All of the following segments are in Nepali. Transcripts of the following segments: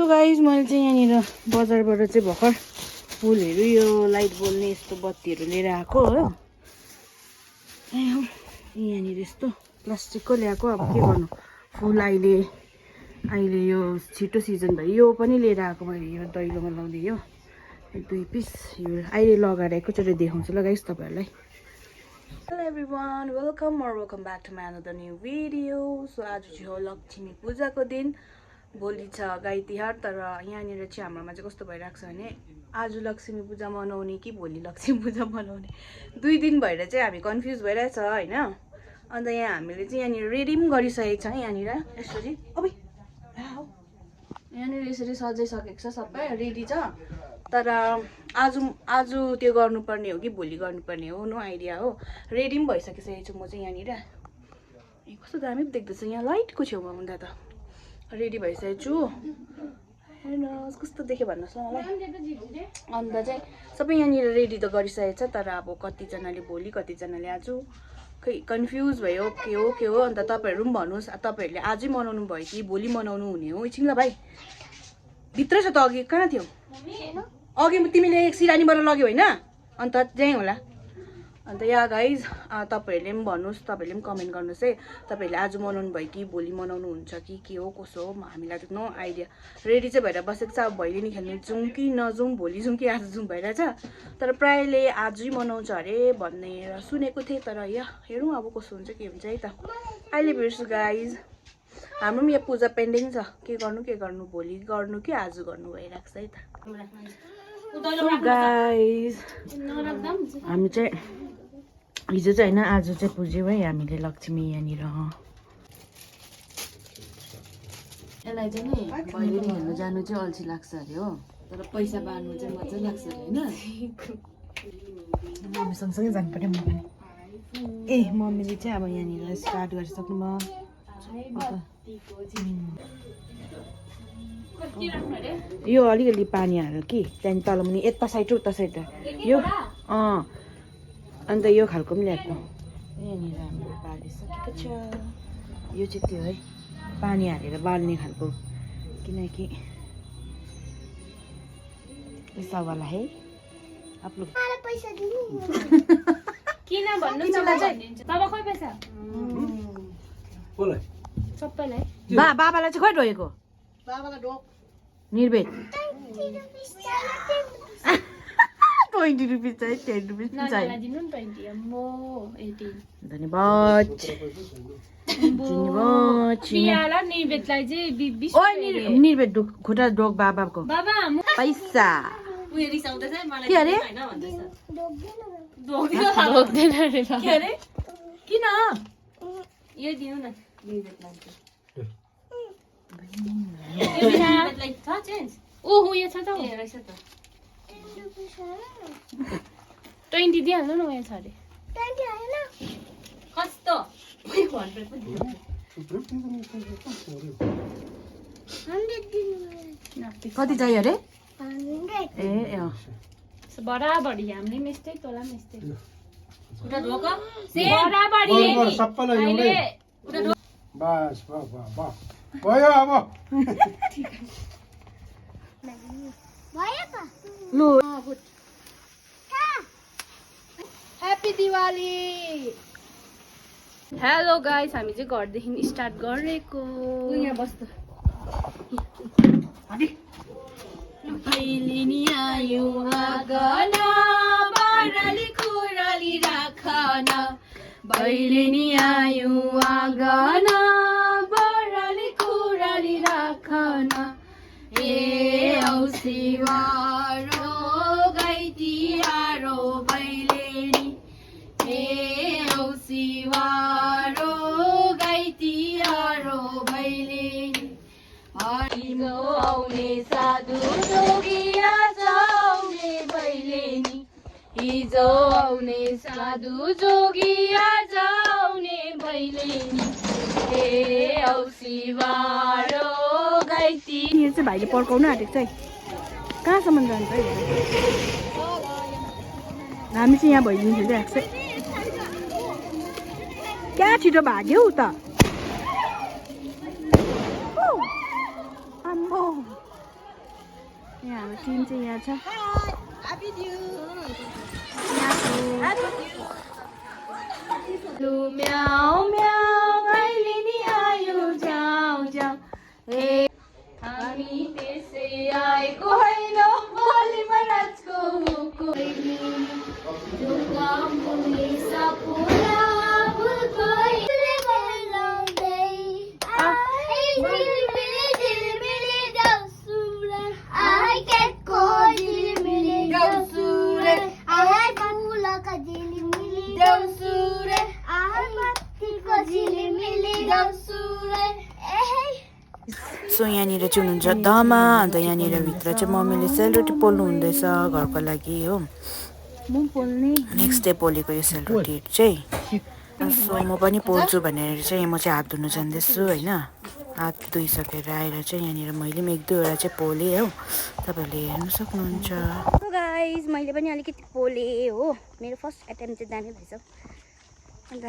सो गाइज मैले चाहिँ यहाँनिर बजारबाट चाहिँ भर्खर फुलहरू यो लाइट बल्ने यस्तो बत्तीहरू लिएर आएको हो। यहाँनिर यस्तो प्लास्टिकको ल्याएको। अब के गर्नु, फुल अहिले यो छिटो सिजन भयो। यो पनि लिएर आएको मैले, यो दैलोमा लाउने यो 2 पिस। यो अहिले लगाएर एकैचोटि देखाउँछु ल गाइस तपाईँहरूलाई। Hello everyone, welcome back to my another new video. So आज चाहिँ हो लक्ष्मी पूजाको दिन। भोलि छ गाई तिहार। तर यहाँनिर चाहिँ हाम्रोमा चाहिँ कस्तो भइरहेको छ भने आज लक्ष्मी पूजा मनाउने कि भोलि लक्ष्मी पूजा मनाउने 2 दिन भएर चाहिँ हामी कन्फ्युज भइरहेछ होइन। अन्त यहाँ हामीले चाहिँ यहाँनिर रेडी पनि गरिसकेको छ। यहाँनिर यसरी यहाँनिर यसरी सजाइसकेको छ, सबै रेडी छ। तर आज त्यो गर्नुपर्ने हो कि भोलि गर्नुपर्ने हो, नो आइडिया हो। रेडी पनि भइसकिसकेको छु म चाहिँ यहाँनिर। कस्तो दामी पो देख्दैछ यहाँ लाइटको छेउमा हुँदा त। रेडी भइसकेको छु। हेर्नुहोस् कस्तो देख्यो भन्नुहोस् न मलाई। अन्त चाहिँ सबै यहाँनिर रेडी त गरिसकेको छ। तर अब कतिजनाले भोलि, कतिजनाले आज, खै कन्फ्युज भयो के हो। अन्त तपाईँहरू पनि भन्नुहोस्, तपाईँहरूले आजै मनाउनु भयो कि भोलि मनाउनु हुने हो। एकछिन ल भाइ, भित्र छ त। अघि कहाँ थियो? अघि तिमीले सिरानीबाट लग्यो होइन? अन्त त्यहीँ होला। अन्त यहाँ गाइज तपाईँहरूले पनि भन्नुहोस्, तपाईँहरूले पनि कमेन्ट गर्नुहोस् है। तपाईँहरूले आज मनाउनु भयो कि भोलि मनाउनु हुन्छ कि के हो कसो हो, हामीलाई त नो आइडिया। रेडी चाहिँ भएर बसेको छ। अब भैलेनी खेल्नु जाउँ कि नजाउँ, भोलि जाउँ कि आज जाउँ भइरहेछ। तर प्रायःले आजै मनाउँछ अरे भन्ने सुनेको थिएँ। तर हेरौँ अब कस्तो हुन्छ के हुन्छ है त। अहिले भेट्छु गाइज। हाम्रो पनि यहाँ पूजा पेन्डिङ छ। के गर्नु भोलि गर्नु कि आज गर्नु भइरहेको छ है त। गाइज हामी चाहिँ हिजो चाहिँ होइन, आज चाहिँ पुज्यौँ है हामीले लक्ष्मी यहाँनिर। यसलाई चाहिँ नि भैलेनी खेल्नु जानु चाहिँ अल्छी लाग्छ अरे हो। तर पैसा बाँड्नु चाहिँ मजा लाग्छ अरे होइन। मम्मी सँगसँगै जानु पर्यो म पनि। मम्मीले चाहिँ अब यहाँनिर स्टार्ट गरिसक्नु भयो। यो अलिकति पानी हाल्यो कि त्यहाँदेखि तल मुनि यता साइड उता साइड यो अन्त यो खालको पनि ल्याएको। यहाँनिर हामीले बालिसकेको छ। यो चाहिँ त्यो है पानी हालेर बाल्ने खालको, किनकि पैसा वाला है आप लोग। किन भन्नु बाबा खोइ पैसा सबैलाई। बाबालाई चाहिँ खोइ ढोएको? बाबालाई ढोक निर्वेद 20 रुपिस चाहिँ 10 रुपिस चाहिँ दिनु नि 20 अम्मो 18 धन्यवाद। प्रियाला निर्वेदलाई चाहिँ 20 ओइ निर्वेद खुट्टा ढोक बाबाको बाबा पैसा उयो रिसाउँदै छ मलाई के अरे हैन भन्दैछ। ढोक्दैन अरे के अरे किन यो दिनु न निर्वेदलाई निर्वेदलाई छ चेन्ज। ओहो यो छ त रहेछ त 20 दिइहाल्नु न। उयो छ अरे 20 हैन कस्तो 100 पनि 100 कति चाहियो अरे? 100 बराबरी। हामीले मिस्टेक होला मिस्टेक उता ढोका बराबरी सबैलाई एउटै बस भयो अब लु ह्याप्पी दिवाली। हेलो गाइस, हामी चाहिँ घरदेखि स्टार्ट गरेको। यहाँ बस्नु। भैलेनी आयो आगन बाराली खुराली राखन। भैलेनी आयो आगन बाराली खुराली राखन। ए औसिवारो गाई तिहारो भैलेनी। ए औसिवारो गाई तिहारो भैलेनी। हिजो आउने साधु जोगी आज आउने भैलेनी। हिजो आउने साधु जोगी आज आउने भैलेनी। ए औसिवारो गाई तिहारो। चाहिँ भाइले पर्काउनु आँटेको छ है। कहाँसम्म जान्छ है? हामी चाहिँ यहाँ भैलेनी खेलिरहेको छ। क्या छिटो भाग्यौ त। यहाँ हाम्रो टिम चाहिँ यहाँ छ लु म्याउ म्याउ कहिले नि आयो जाऊ जाऊ हे हामी त्यसै आएको होइन भोलिमा नाचको कोइली जो काम मुनि सपुरा भुलकोइ बनाउँदै झिलमिली गाउँसुरे आई केटको झिलमिली गाउँसुरे आई फुलका झिलमिली गाउँसुरे आई माथिको झिलमिली गाउँसुरे सो यहाँनिर चाहिँ हुनुहुन्छ दमा अन्त यहाँनिर भित्र चाहिँ मम्मीले सेलरोटी पोल्नु हुँदैछ घरको लागि हो नेक्स्ट डे पोलेको यो सेलरोटीहरू चाहिँ सो म पनि पोल्छु भनेर चाहिँ म चाहिँ हात धुनु जाँदैछु होइन हात धोइसकेर आएर चाहिँ यहाँनिर मैले पनि 1-2 चाहिँ पोलेँ हो तपाईँहरूले हेर्नु सक्नुहुन्छ गाइज मैले पनि अलिकति पोलेँ हो मेरो फर्स्ट एटेम्प चाहिँ दामी भएछ अन्त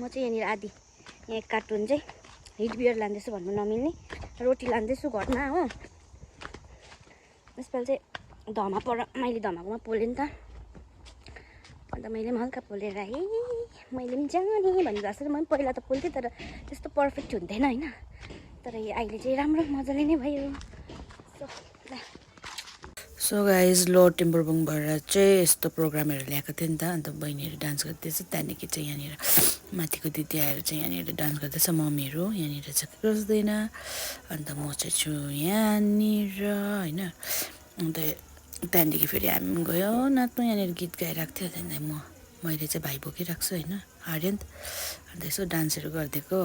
म चाहिँ यहाँनिर आधी यहाँ 1 कार्टुन चाहिँ हिट बियर लाँदैछु भन्नु नमिल्ने रोटी लाँदैछु घरमा हो यसपालि चाहिँ धमा पर मैले धमाकोमा पोलेँ नि त अन्त मैले पनि हल्का पोलेर आएँ मैले पनि जाने भनिरहेको छ म पनि पहिला त पोल्थेँ तर त्यस्तो पर्फेक्ट हुन्थेन होइन तर यो अहिले चाहिँ राम्रो मजाले नै भयो सो गाइज लोवर टिम्बरबुङबाट चाहिँ यस्तो प्रोग्रामहरू ल्याएको थियो नि त अन्त बहिनीहरू डान्स गर्दैछ त्यहाँदेखि चाहिँ यहाँनिर माथिको दिदी आएर चाहिँ यहाँनिर डान्स गर्दैछ मम्मीहरू यहाँनिर चाहिँ बस्दैन अन्त म चाहिँ छु यहाँनिर होइन अन्त त्यहाँदेखि फेरि हामी गयो नाच्नु यहाँनिर गीत गाइरहेको थियो त्यहाँदेखि मैले चाहिँ भाइ बोकिरहेको छु होइन आर्यन्त अन्त यसो डान्सहरू गरिदिएको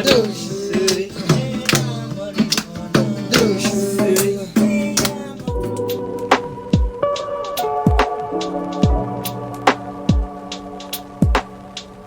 do.